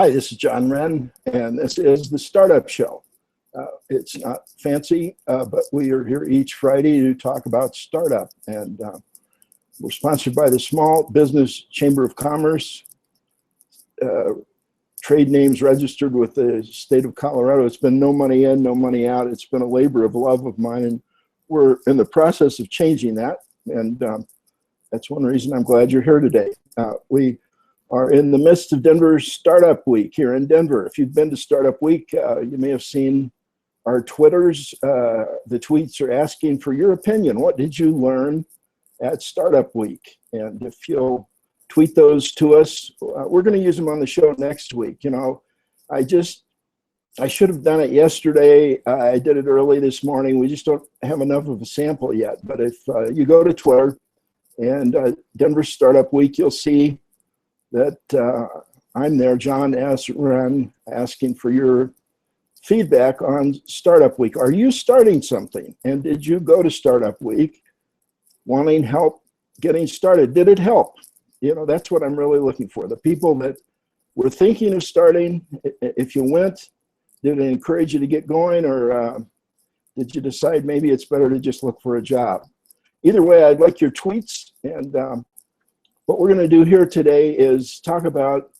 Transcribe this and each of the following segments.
Hi, this is John Wren, and this is the Startup Show. It's not fancy, but we are here each Friday to talk about startup. And we're sponsored by the Small Business Chamber of Commerce, trade names registered with the state of Colorado. It's been no money in, no money out. It's been a labor of love of mine, and we're in the process of changing that. And that's one reason I'm glad you're here today. We are in the midst of Denver's Startup Week here in Denver. If you've been to Startup Week, you may have seen our Twitters. The tweets are asking for your opinion. What did you learn at Startup Week? And if you'll tweet those to us, we're going to use them on the show next week. You know, I should have done it yesterday. I did it early this morning. We just don't have enough of a sample yet. But if you go to Twitter and Denver Startup Week, you'll see that I'm there, John S. Wren, asking for your feedback on Startup Week. Are you starting something? And did you go to Startup Week wanting help getting started? Did it help? You know, that's what I'm really looking for. The people that were thinking of starting, if you went, did it encourage you to get going, or did you decide maybe it's better to just look for a job? Either way, I'd like your tweets. And what we're going to do here today is talk about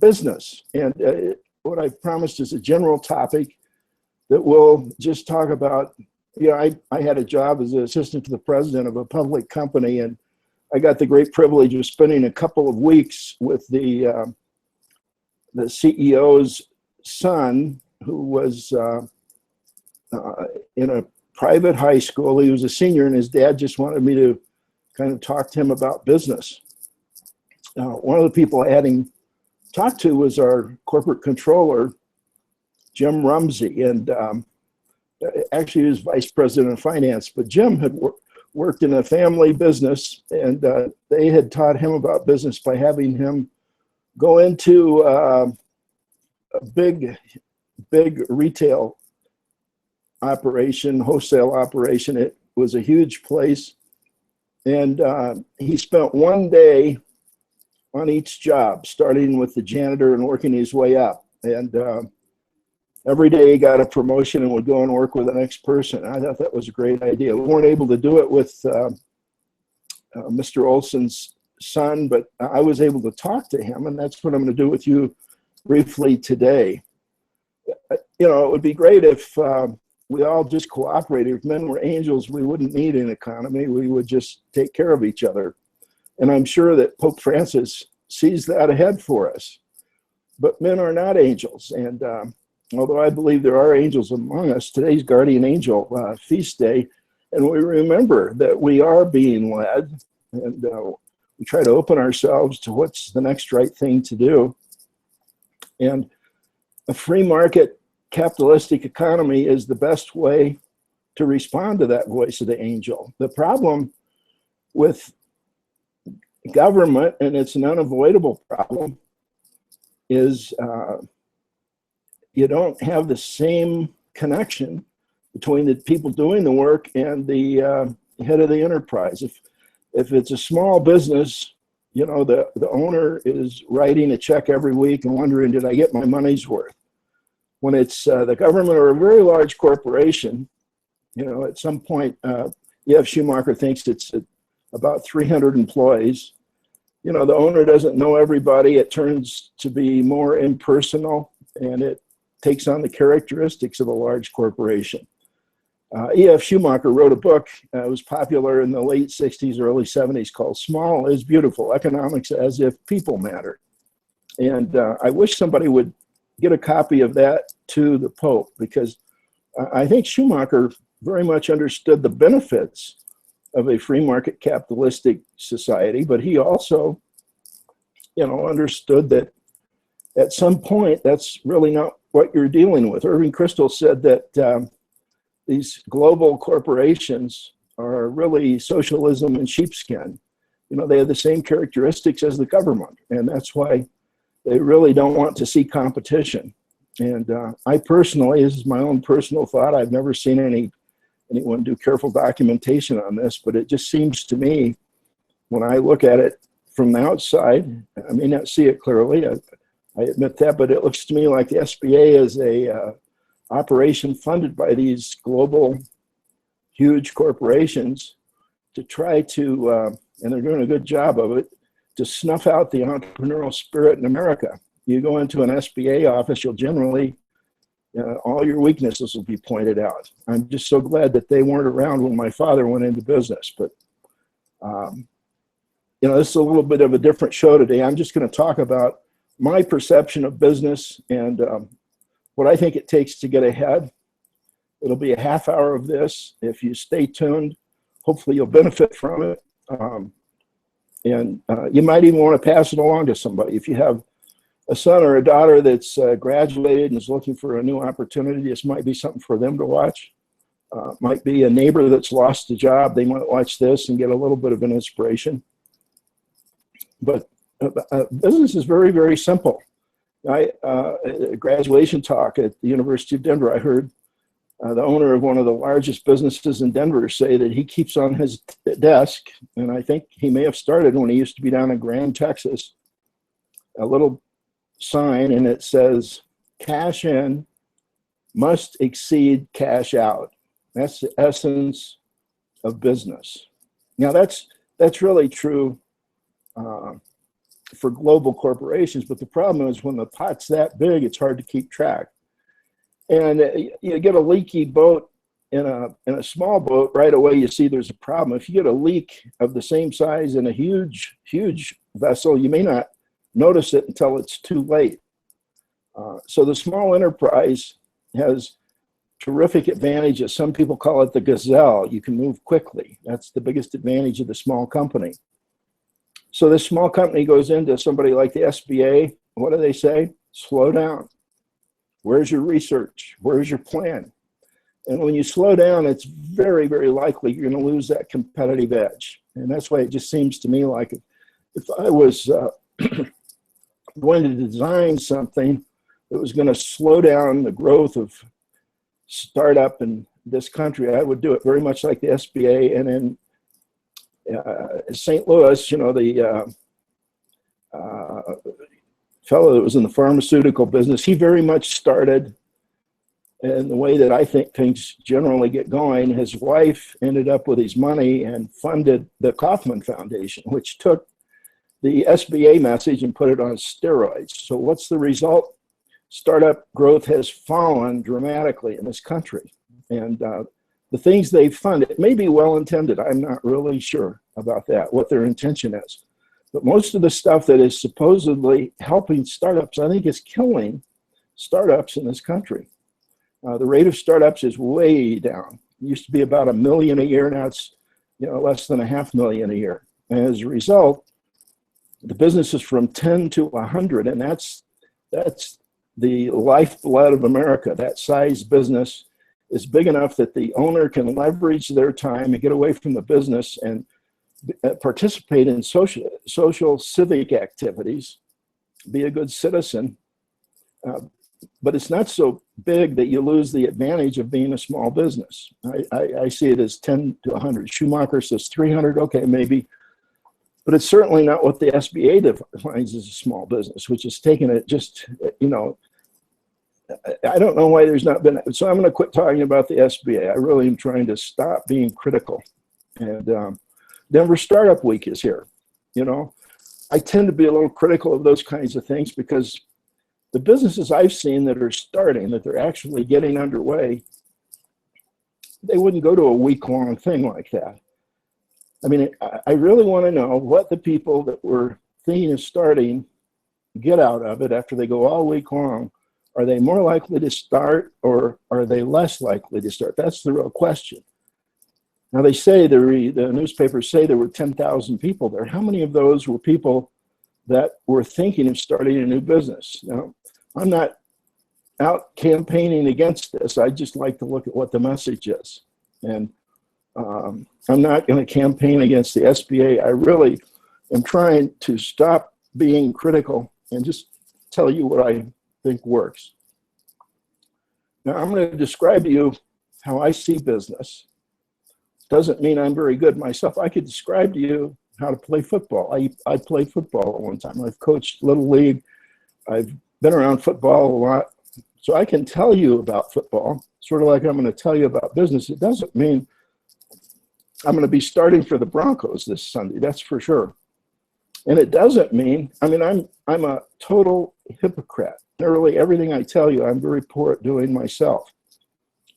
business. And what I've promised is a general topic that we'll just talk about. You know, I had a job as an assistant to the president of a public company, and I got the great privilege of spending a couple of weeks with the CEO's son, who was in a private high school. He was a senior, and his dad just wanted me to kind of talk to him about business. One of the people I had him talk to was our corporate controller, Jim Rumsey, and actually he was vice president of finance, but Jim had worked in a family business, and they had taught him about business by having him go into a big retail operation, wholesale operation. It was a huge place. And he spent one day on each job, starting with the janitor and working his way up. And every day he got a promotion and would go and work with the next person. I thought that was a great idea. We weren't able to do it with Mr. Olson's son, but I was able to talk to him, and that's what I'm going to do with you briefly today. You know, it would be great if we all just cooperated. If men were angels, we wouldn't need an economy. We would just take care of each other. And I'm sure that Pope Francis sees that ahead for us. But men are not angels. And although I believe there are angels among us, today's Guardian Angel feast day, and we remember that we are being led, and we try to open ourselves to what's the next right thing to do. And a free market capitalistic economy is the best way to respond to that voice of the angel. The problem with government, and it's an unavoidable problem, is you don't have the same connection between the people doing the work and the head of the enterprise. If it's a small business, you know, the owner is writing a check every week and wondering, did I get my money's worth? When it's the government or a very large corporation, you know, at some point, E.F. Schumacher thinks it's about 300 employees. You know, the owner doesn't know everybody. It turns to be more impersonal, and it takes on the characteristics of a large corporation. E.F. Schumacher wrote a book. It was popular in the late 60s, early 70s, called Small is Beautiful, Economics as If People Matter. And I wish somebody would get a copy of that to the Pope, because I think Schumacher very much understood the benefits of a free market capitalistic society, but he also, you know, understood that at some point that's really not what you're dealing with. Irving Kristol said that these global corporations are really socialism in sheepskin. You know, they have the same characteristics as the government, and that's why they really don't want to see competition. And I personally, this is my own personal thought, I've never seen anyone do careful documentation on this, but it just seems to me, when I look at it from the outside, I may not see it clearly. I admit that, but it looks to me like the SBA is a operation funded by these global, huge corporations to try to, and they're doing a good job of it, to snuff out the entrepreneurial spirit in America. You go into an SBA office, you'll generally, all your weaknesses will be pointed out. I'm just so glad that they weren't around when my father went into business. But, this is a little bit of a different show today. I'm just going to talk about my perception of business and what I think it takes to get ahead. It'll be a half hour of this. If you stay tuned, hopefully you'll benefit from it. And you might even want to pass it along to somebody. If you have a son or a daughter that's graduated and is looking for a new opportunity, this might be something for them to watch. Might be a neighbor that's lost a job. They might watch this and get a little bit of an inspiration. But business is very, very simple. A graduation talk at the University of Denver, I heard the owner of one of the largest businesses in Denver say that he keeps on his desk, and I think he may have started when he used to be down in Grand, Texas, a little sign, and it says, cash in must exceed cash out. That's the essence of business. Now that's really true for global corporations, but the problem is when the pot's that big, it's hard to keep track. And you get a leaky boat in a small boat, right away you see there's a problem. If you get a leak of the same size in a huge, huge vessel, you may not notice it until it's too late. So the small enterprise has terrific advantages. Some people call it the gazelle. You can move quickly. That's the biggest advantage of the small company. So this small company goes into somebody like the SBA. What do they say? Slow down. Where's your research? Where's your plan? And when you slow down, it's very, very likely you're going to lose that competitive edge. And that's why it just seems to me like if I was going to design something that was going to slow down the growth of startup in this country, I would do it very much like the SBA. And in St. Louis, the fellow that was in the pharmaceutical business, he very much started in the way that I think things generally get going. His wife ended up with his money and funded the Kauffman Foundation, which took the SBA message and put it on steroids. So what's the result? Startup growth has fallen dramatically in this country. And the things they fund, it may be well-intended. I'm not really sure about that, what their intention is. But most of the stuff that is supposedly helping startups, I think is killing startups in this country. The rate of startups is way down. It used to be about 1 million a year. Now it's less than 500,000 a year. And as a result, the business is from 10 to 100, and that's the lifeblood of America. That size business is big enough that the owner can leverage their time and get away from the business and participate in social civic activities, be a good citizen. But it's not so big that you lose the advantage of being a small business. I see it as 10 to 100. Schumacher says 300, okay, maybe. But it's certainly not what the SBA defines as a small business, which is taking it just, I don't know why there's not been, so I'm going to quit talking about the SBA. I really am trying to stop being critical. And Denver Startup Week is here. I tend to be a little critical of those kinds of things because the businesses I've seen that are starting, that they're actually getting underway, they wouldn't go to a week-long thing like that. I mean, I really want to know what the people that were thinking of starting get out of it after they go all week long. Are they more likely to start or are they less likely to start? That's the real question. Now they say, the newspapers say there were 10,000 people there. How many of those were people that were thinking of starting a new business? Now, I'm not out campaigning against this. I just like to look at what the message is. And I'm not going to campaign against the SBA. I really am trying to stop being critical and just tell you what I think works. Now, I'm going to describe to you how I see business. Doesn't mean I'm very good myself. I could describe to you how to play football. I played football at one time. I've coached Little League. I've been around football a lot, so I can tell you about football, sort of like I'm going to tell you about business. It doesn't mean I'm going to be starting for the Broncos this Sunday, that's for sure. And it doesn't mean, I mean, I'm a total hypocrite. Nearly everything I tell you, I'm very poor at doing myself.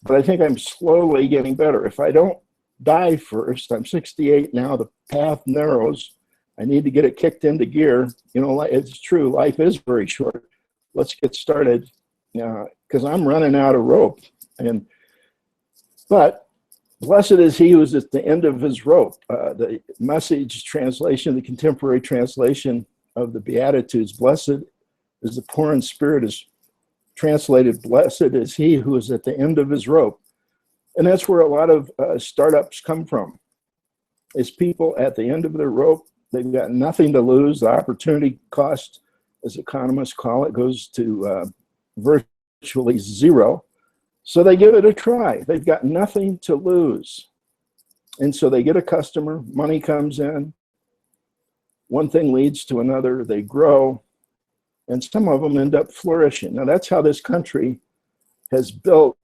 But I think I'm slowly getting better. If I don't die first, I'm 68 now, the path narrows. I need to get it kicked into gear. You know, it's true, life is very short. Let's get started, because I'm running out of rope. But blessed is he who is at the end of his rope. The Message translation, the contemporary translation of the Beatitudes, blessed is the poor in spirit, is translated, blessed is he who is at the end of his rope. And that's where a lot of startups come from, is people at the end of their rope. They've got nothing to lose. The opportunity cost, as economists call it, goes to virtually zero. So they give it a try. They've got nothing to lose. And so they get a customer, money comes in, one thing leads to another, they grow, and some of them end up flourishing. Now that's how this country has built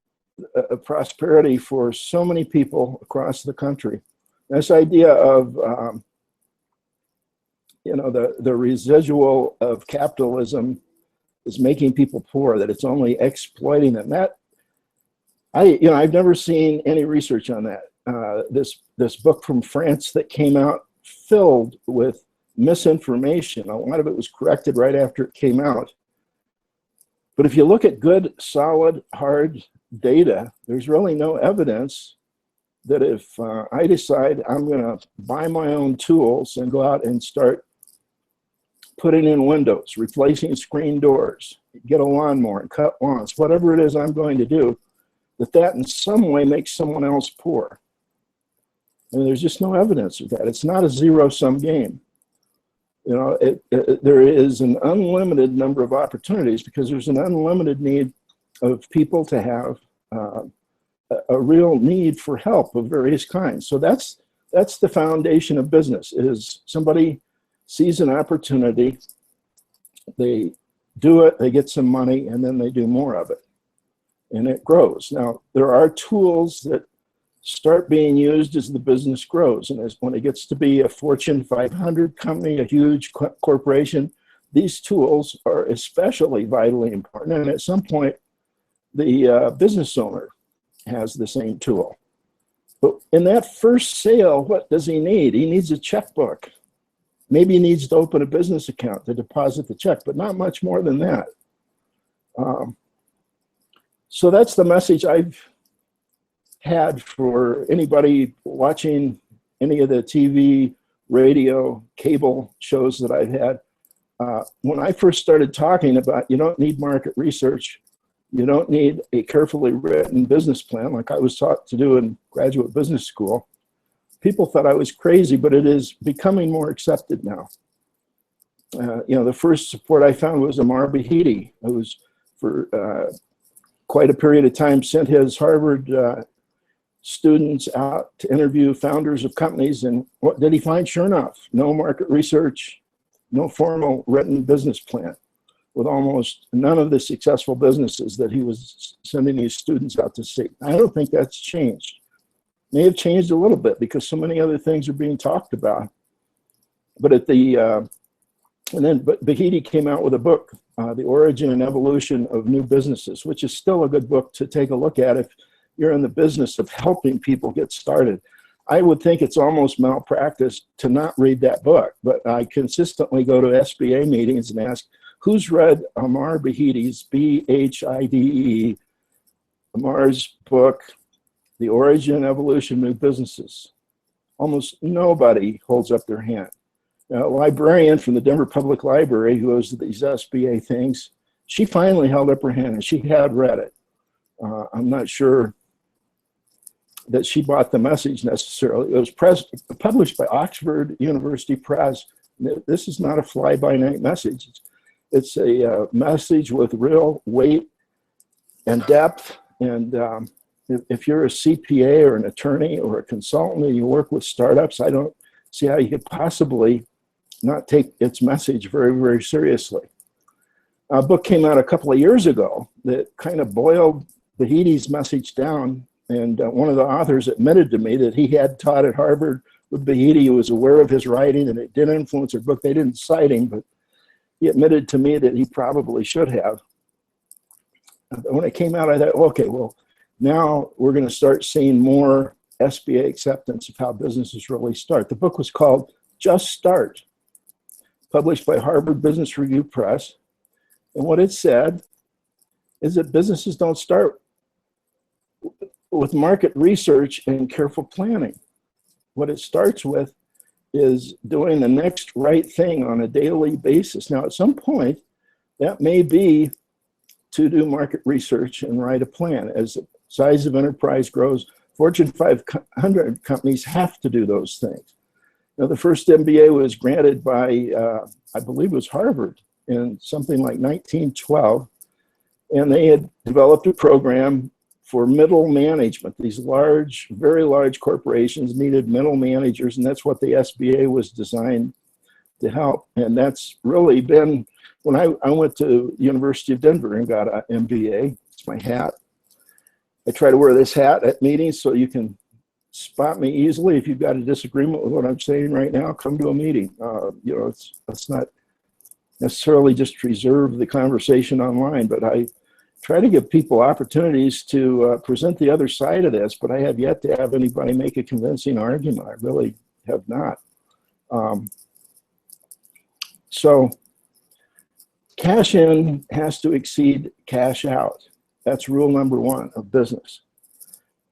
a prosperity for so many people across the country. This idea of, the residual of capitalism is making people poor, that it's only exploiting them. I've never seen any research on that. This book from France that came out filled with misinformation. A lot of it was corrected right after it came out. But if you look at good, solid, hard data, there's really no evidence that if I decide I'm going to buy my own tools and go out and start putting in windows, replacing screen doors, get a lawnmower and cut lawns, whatever it is I'm going to do, that in some way makes someone else poor. And there's just no evidence of that. It's not a zero-sum game. There is an unlimited number of opportunities because there's an unlimited need of people to have a real need for help of various kinds. So that's the foundation of business, is somebody sees an opportunity, they do it, they get some money, and then they do more of it. And it grows. Now, there are tools that start being used as the business grows. And when it gets to be a Fortune 500 company, a huge corporation, these tools are especially vitally important. And at some point, the business owner has the same tool. But in that first sale, what does he need? He needs a checkbook. Maybe he needs to open a business account to deposit the check, but not much more than that. So that's the message I've had for anybody watching any of the TV, radio, cable shows that I've had. When I first started talking about you don't need market research, you don't need a carefully written business plan like I was taught to do in graduate business school, people thought I was crazy, but it is becoming more accepted now. The first support I found was Amar Bahiti, who was for quite a period of time sent his Harvard students out to interview founders of companies, and what did he find? Sure enough, no market research, no formal written business plan, with almost none of the successful businesses that he was sending these students out to see. I don't think that's changed. May have changed a little bit because so many other things are being talked about. But but Bahiti came out with a book, The Origin and Evolution of New Businesses, which is still a good book to take a look at if you're in the business of helping people get started. I would think it's almost malpractice to not read that book, but I consistently go to SBA meetings and ask, who's read Amar Bahiti's, B-H-I-D-E, Amar's book, The Origin and Evolution of New Businesses? Almost nobody holds up their hand. Now, a librarian from the Denver Public Library who goes to these SBA things, she finally held up her hand and she had read it. I'm not sure that she bought the message necessarily. It was published by Oxford University Press. This is not a fly-by-night message. It's a message with real weight and depth. And if you're a CPA or an attorney or a consultant and you work with startups, I don't see how you could possibly not take its message very, very seriously. A book came out a couple of years ago that kind of boiled Behedy's message down. And one of the authors admitted to me that he had taught at Harvard with Behedy. He was aware of his writing and it did influence her book. They didn't cite him, but he admitted to me that he probably should have. When it came out, I thought, okay, well, now we're going to start seeing more SBA acceptance of how businesses really start. The book was called Just Start, published by Harvard Business Review Press. And what it said is that businesses don't start with market research and careful planning. What it starts with is doing the next right thing on a daily basis. Now, at some point, that may be to do market research and write a plan. As the size of enterprise grows, Fortune 500 companies have to do those things. Now, the first MBA was granted by, I believe it was Harvard in something like 1912, and they had developed a program for middle management. These large, very large corporations needed middle managers, and that's what the SBA was designed to help. And that's really been, when I went to University of Denver and got an MBA, it's my hat. I try to wear this hat at meetings so you can spot me easily. If you've got a disagreement with what I'm saying right now, come to a meeting. You know, it's not necessarily just reserve the conversation online, but I try to give people opportunities to present the other side of this, but I have yet to have anybody make a convincing argument. I really have not. So cash in has to exceed cash out. That's rule number one of business.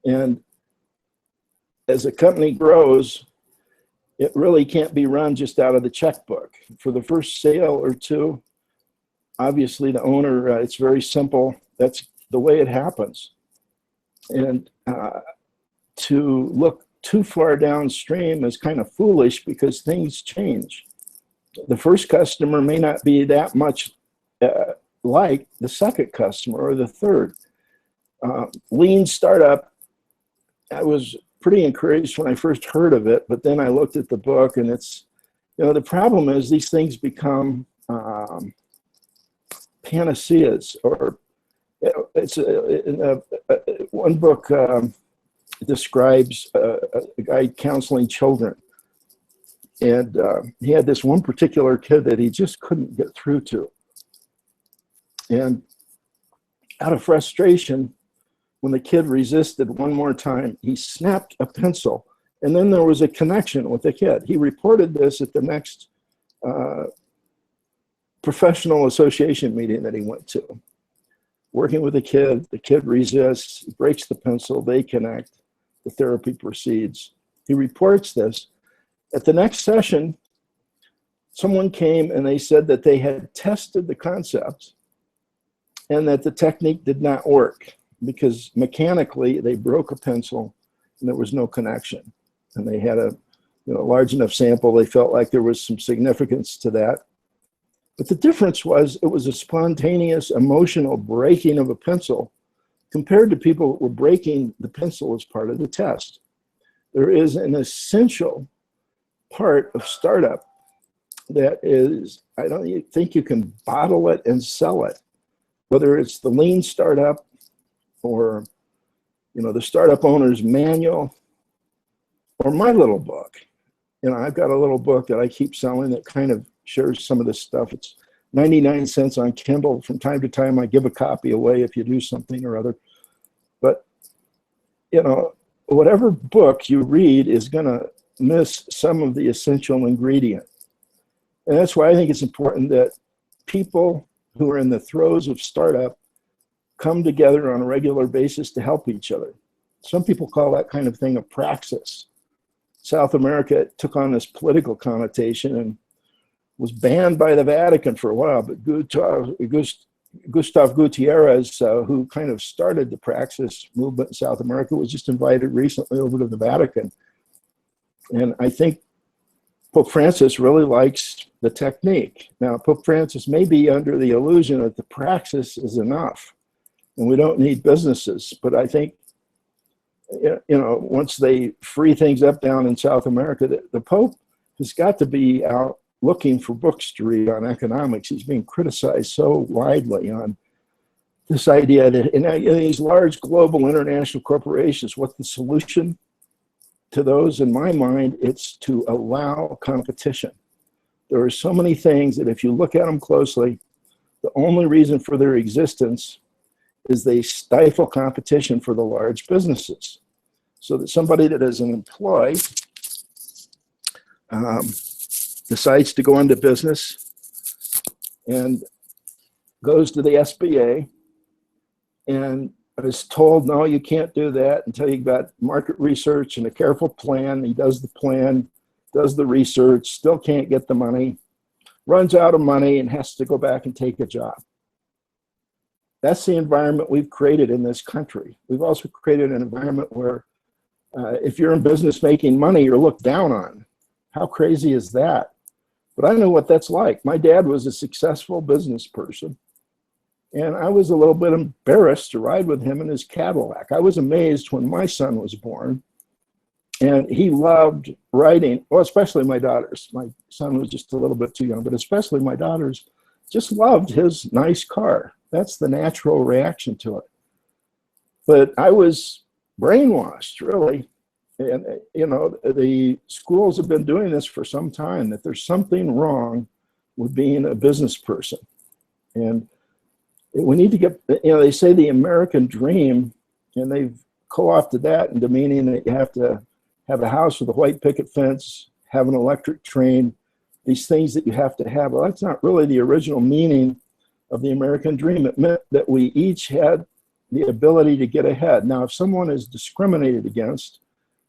And as a company grows, it really can't be run just out of the checkbook. For the first sale or two, obviously the owner, it's very simple. That's the way it happens. And to look too far downstream is kind of foolish because things change. The first customer may not be that much like the second customer or the third. Lean startup, I was pretty encouraged when I first heard of it, but then I looked at the book and it's, you know, the problem is these things become panaceas, or it's one book describes a guy counseling children, and he had this one particular kid that he just couldn't get through to, and out of frustration, when the kid resisted one more time, he snapped a pencil, and then there was a connection with the kid. He reported this at the next professional association meeting that he went to. Working with the kid resists, breaks the pencil, they connect, the therapy proceeds. He reports this. At the next session, someone came and they said that they had tested the concept and that the technique did not work because mechanically they broke a pencil and there was no connection. And they had a large enough sample, they felt like there was some significance to that. But the difference was it was a spontaneous emotional breaking of a pencil compared to people that were breaking the pencil as part of the test. There is an essential part of startup that is, I don't think you can bottle it and sell it, whether it's the lean startup or the startup owner's manual or my little book. I've got a little book that I keep selling that kind of shares some of this stuff. It's 99 cents on Kindle. From time to time, I give a copy away if you do something or other. But, whatever book you read is going to miss some of the essential ingredient. And that's why I think it's important that people who are in the throes of startup come together on a regular basis to help each other. Some people call that kind of thing a praxis. South America took on this political connotation and was banned by the Vatican for a while, but Gustav Gutierrez, who kind of started the praxis movement in South America, was just invited recently over to the Vatican. And I think Pope Francis really likes the technique. Now, Pope Francis may be under the illusion that the praxis is enough and we don't need businesses, but I think once they free things up down in South America, the Pope has got to be out looking for books to read on economics. He's being criticized so widely on this idea that in these large global international corporations, what's the solution to those? In my mind, it's to allow competition. There are so many things that if you look at them closely, the only reason for their existence is they stifle competition for the large businesses. So that somebody that is an employee decides to go into business and goes to the SBA and is told, no, you can't do that until you've got market research and a careful plan. He does the plan, does the research, still can't get the money, runs out of money and has to go back and take a job. That's the environment we've created in this country. We've also created an environment where if you're in business making money, you're looked down on. How crazy is that? But I know what that's like. My dad was a successful business person, and I was a little bit embarrassed to ride with him in his Cadillac. I was amazed when my son was born, and he loved riding, well, especially my daughters. My son was just a little bit too young, but especially my daughters just loved his nice car. That's the natural reaction to it. But I was brainwashed, really. And, you know, the schools have been doing this for some time, that there's something wrong with being a business person. And we need to get, you know, they say the American dream, and they've co-opted that into meaning that you have to have a house with a white picket fence, have an electric train, these things that you have to have. Well, that's not really the original meaning of the American dream. It meant that we each had the ability to get ahead. Now, if someone is discriminated against,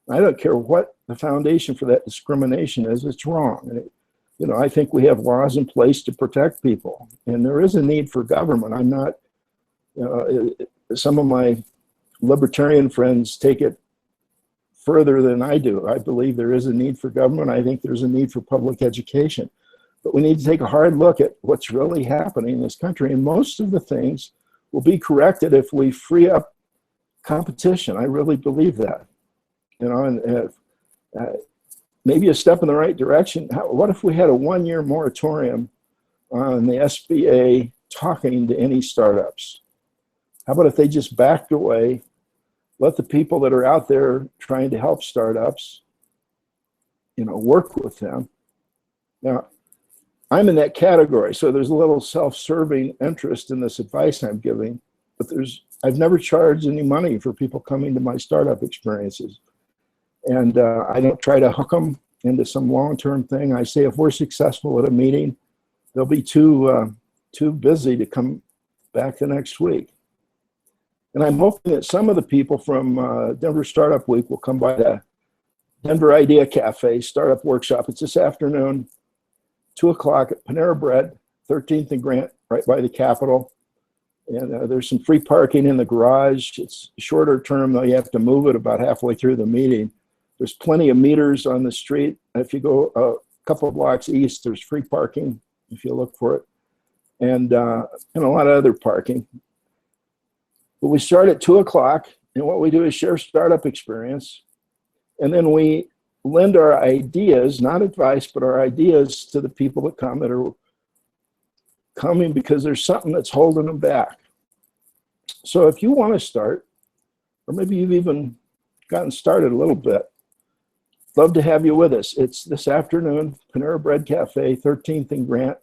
I don't care what the foundation for that discrimination is, it's wrong. And you know, I think we have laws in place to protect people, and there is a need for government. I'm not, you know, some of my libertarian friends take it further than I do. I believe there is a need for government. I think there's a need for public education. But we need to take a hard look at what's really happening in this country, and most of the things will be corrected if we free up competition. I really believe that. You know, and maybe a step in the right direction. What if we had a one-year moratorium on the SBA talking to any startups? How about if they just backed away, let the people that are out there trying to help startups, you know, work with them? Now, I'm in that category, so there's a little self-serving interest in this advice I'm giving, but I've never charged any money for people coming to my startup experiences. And I don't try to hook them into some long-term thing. I say if we're successful at a meeting, they'll be too busy to come back the next week. And I'm hoping that some of the people from Denver Startup Week will come by the Denver Idea Cafe Startup Workshop. It's this afternoon, 2 o'clock at Panera Bread, 13th and Grant, right by the Capitol. And there's some free parking in the garage. It's shorter term, though. You have to move it about halfway through the meeting. There's plenty of meters on the street. If you go a couple of blocks east, there's free parking if you look for it, and a lot of other parking. But we start at 2 o'clock, and what we do is share startup experience, and then we lend our ideas, not advice, but our ideas to the people that come, that are coming because there's something that's holding them back. So if you want to start, or maybe you've even gotten started a little bit, love to have you with us. It's this afternoon, Panera Bread Cafe, 13th and Grant.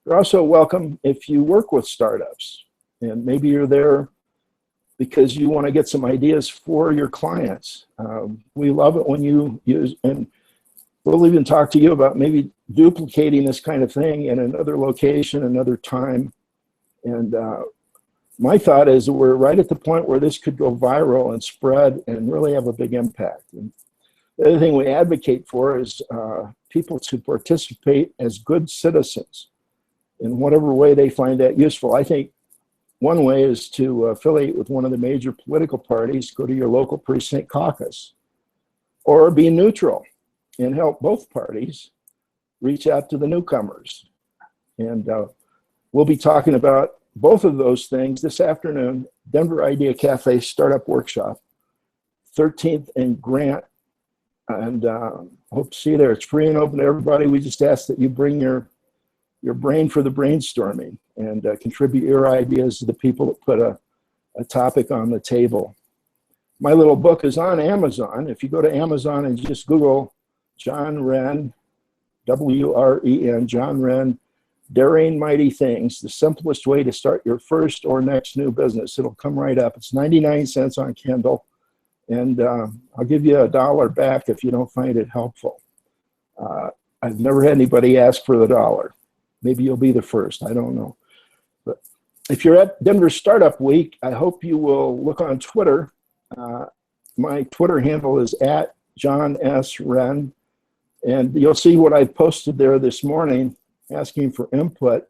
You're also welcome if you work with startups, and maybe you're there because you want to get some ideas for your clients. We love it when you use, and we'll even talk to you about maybe duplicating this kind of thing in another location, another time. And my thought is that we're right at the point where this could go viral and spread and really have a big impact. And the other thing we advocate for is people to participate as good citizens in whatever way they find that useful. I think one way is to affiliate with one of the major political parties, go to your local precinct caucus, or be neutral and help both parties reach out to the newcomers. And we'll be talking about both of those things this afternoon, Denver Idea Cafe Startup Workshop, 13th and Grant And hope to see you there. It's free and open to everybody. We just ask that you bring your brain for the brainstorming and contribute your ideas to the people that put a topic on the table. My little book is on Amazon. If you go to Amazon and just Google John Wren, W-R-E-N, John Wren, Daring Mighty Things, the simplest way to start your first or next new business. It'll come right up. It's 99 cents on Kindle. And I'll give you $1 back if you don't find it helpful. I've never had anybody ask for the $1. Maybe you'll be the first. I don't know. But if you're at Denver Startup Week, I hope you will look on Twitter. My Twitter handle is @JohnSWren. And you'll see what I posted there this morning asking for input.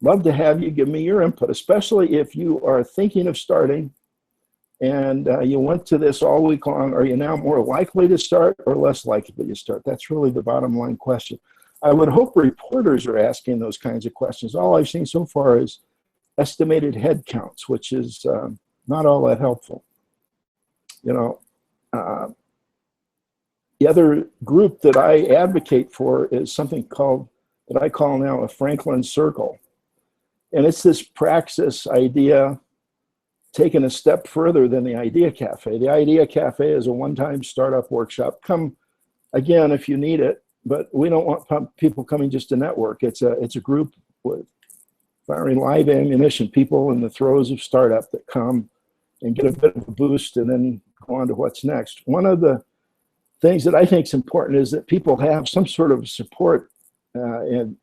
Love to have you give me your input, especially if you are thinking of starting and you went to this all week long. Are you now more likely to start or less likely to start? That's really the bottom line question. I would hope reporters are asking those kinds of questions. All I've seen so far is estimated head counts, which is not all that helpful. You know, the other group that I advocate for is something called, that I call now a Franklin Circle. And it's this praxis idea taken a step further than the Idea Cafe. The Idea Cafe is a one-time startup workshop. Come again if you need it, but we don't want people coming just to network. It's a group with firing live ammunition, people in the throes of startup that come and get a bit of a boost and then go on to what's next. One of the things that I think is important is that people have some sort of support. And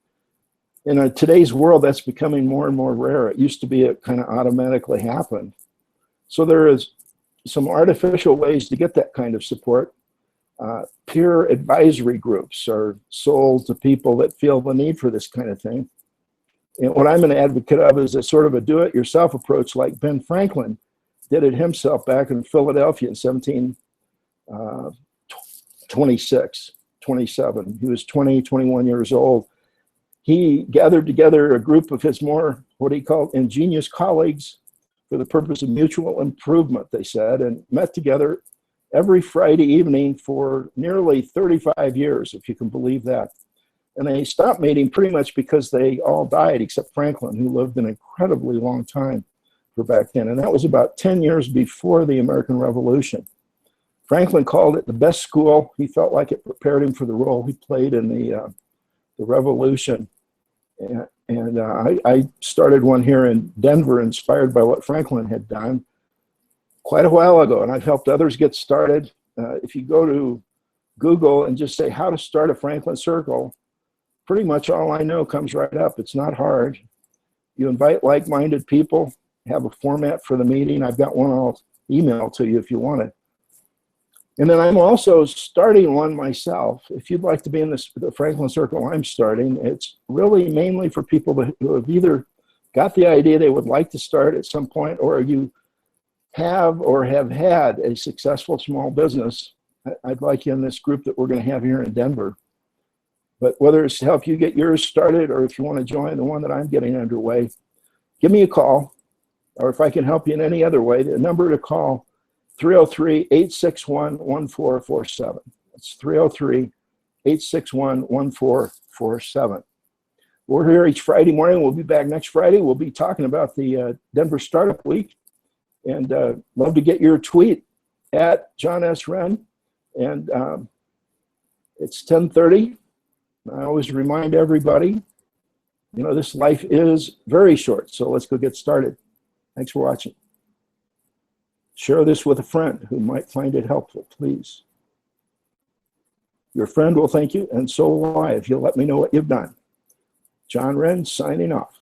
in today's world, that's becoming more and more rare. It used to be it kind of automatically happened. So there is some artificial ways to get that kind of support. Peer advisory groups are sold to people that feel the need for this kind of thing. And what I'm an advocate of is a sort of a do-it-yourself approach like Ben Franklin did it himself back in Philadelphia in 1726, 27. He was 20, 21 years old. He gathered together a group of his more, what he called ingenious colleagues for the purpose of mutual improvement, they said, and met together every Friday evening for nearly 35 years, if you can believe that. And they stopped meeting pretty much because they all died, except Franklin, who lived an incredibly long time for back then. And that was about 10 years before the American Revolution. Franklin called it the best school. He felt like it prepared him for the role he played in the Revolution. And I started one here in Denver, inspired by what Franklin had done quite a while ago, and I've helped others get started. If you go to Google and just say how to start a Franklin Circle, pretty much all I know comes right up. It's not hard. You invite like-minded people, have a format for the meeting. I've got one I'll email to you if you want it. And then I'm also starting one myself. If you'd like to be in the Franklin Circle I'm starting, it's really mainly for people who have either got the idea they would like to start at some point, or you have or have had a successful small business. I'd like you in this group that we're going to have here in Denver. But whether it's to help you get yours started or if you want to join the one that I'm getting underway, give me a call. Or if I can help you in any other way, the number to call, 303-861-1447. That's 303-861-1447. We're here each Friday morning. We'll be back next Friday. We'll be talking about the Denver Startup Week. And love to get your tweet at John S. Wren. And it's 10:30. I always remind everybody, you know, this life is very short. So let's go get started. Thanks for watching. Share this with a friend who might find it helpful, please. Your friend will thank you, and so will I if you'll let me know what you've done. John Wren signing off.